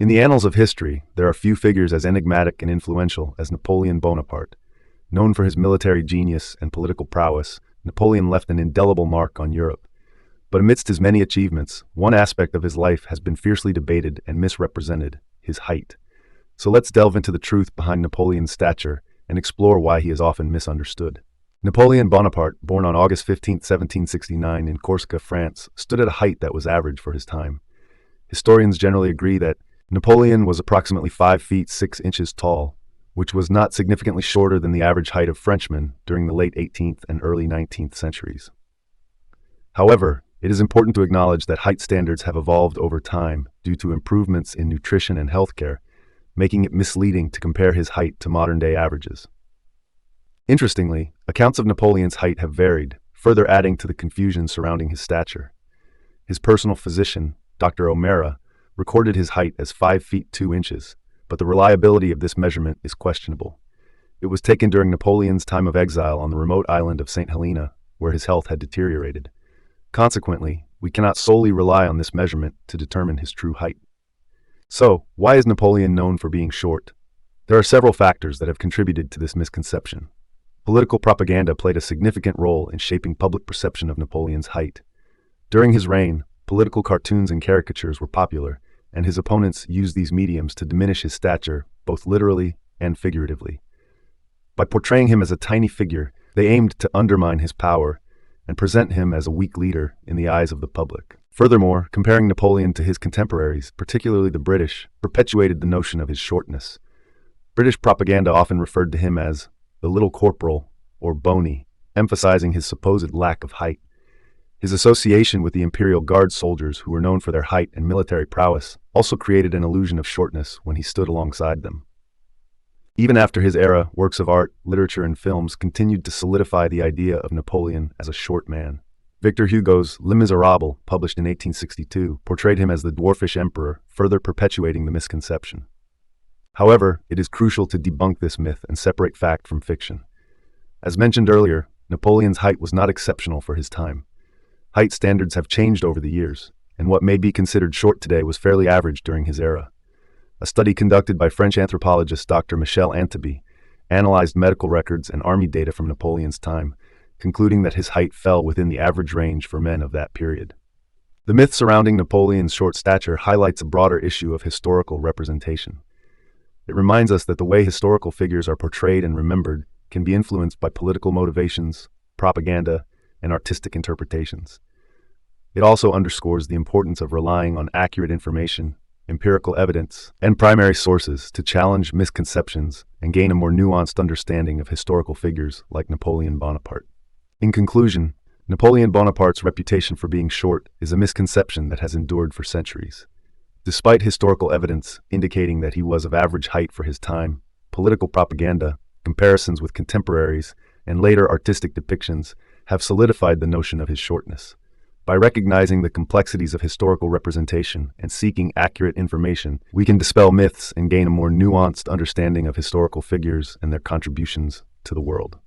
In the annals of history, there are few figures as enigmatic and influential as Napoleon Bonaparte. Known for his military genius and political prowess, Napoleon left an indelible mark on Europe. But amidst his many achievements, one aspect of his life has been fiercely debated and misrepresented: his height. So let's delve into the truth behind Napoleon's stature and explore why he is often misunderstood. Napoleon Bonaparte, born on August 15, 1769 in Corsica, France, stood at a height that was average for his time. Historians generally agree that Napoleon was approximately 5 feet 6 inches tall, which was not significantly shorter than the average height of Frenchmen during the late 18th and early 19th centuries. However, it is important to acknowledge that height standards have evolved over time due to improvements in nutrition and healthcare, making it misleading to compare his height to modern-day averages. Interestingly, accounts of Napoleon's height have varied, further adding to the confusion surrounding his stature. His personal physician, Dr. O'Mara, recorded his height as 5 feet 2 inches, but the reliability of this measurement is questionable. It was taken during Napoleon's time of exile on the remote island of St. Helena, where his health had deteriorated. Consequently, we cannot solely rely on this measurement to determine his true height. So, why is Napoleon known for being short? There are several factors that have contributed to this misconception. Political propaganda played a significant role in shaping public perception of Napoleon's height. During his reign, political cartoons and caricatures were popular, and his opponents used these mediums to diminish his stature, both literally and figuratively. By portraying him as a tiny figure, they aimed to undermine his power and present him as a weak leader in the eyes of the public. Furthermore, comparing Napoleon to his contemporaries, particularly the British, perpetuated the notion of his shortness. British propaganda often referred to him as the little corporal or bony, emphasizing his supposed lack of height. His association with the Imperial Guard soldiers, who were known for their height and military prowess, also created an illusion of shortness when he stood alongside them. Even after his era, works of art, literature, and films continued to solidify the idea of Napoleon as a short man. Victor Hugo's Les Miserables, published in 1862, portrayed him as the dwarfish emperor, further perpetuating the misconception. However, it is crucial to debunk this myth and separate fact from fiction. As mentioned earlier, Napoleon's height was not exceptional for his time. Height standards have changed over the years, and what may be considered short today was fairly average during his era. A study conducted by French anthropologist Dr. Michel Antibes analyzed medical records and army data from Napoleon's time, concluding that his height fell within the average range for men of that period. The myth surrounding Napoleon's short stature highlights a broader issue of historical representation. It reminds us that the way historical figures are portrayed and remembered can be influenced by political motivations, propaganda, and artistic interpretations. It also underscores the importance of relying on accurate information, empirical evidence, and primary sources to challenge misconceptions and gain a more nuanced understanding of historical figures like Napoleon Bonaparte. In conclusion, Napoleon Bonaparte's reputation for being short is a misconception that has endured for centuries. Despite historical evidence indicating that he was of average height for his time, political propaganda, comparisons with contemporaries, and later artistic depictions have solidified the notion of his shortness. By recognizing the complexities of historical representation and seeking accurate information, we can dispel myths and gain a more nuanced understanding of historical figures and their contributions to the world.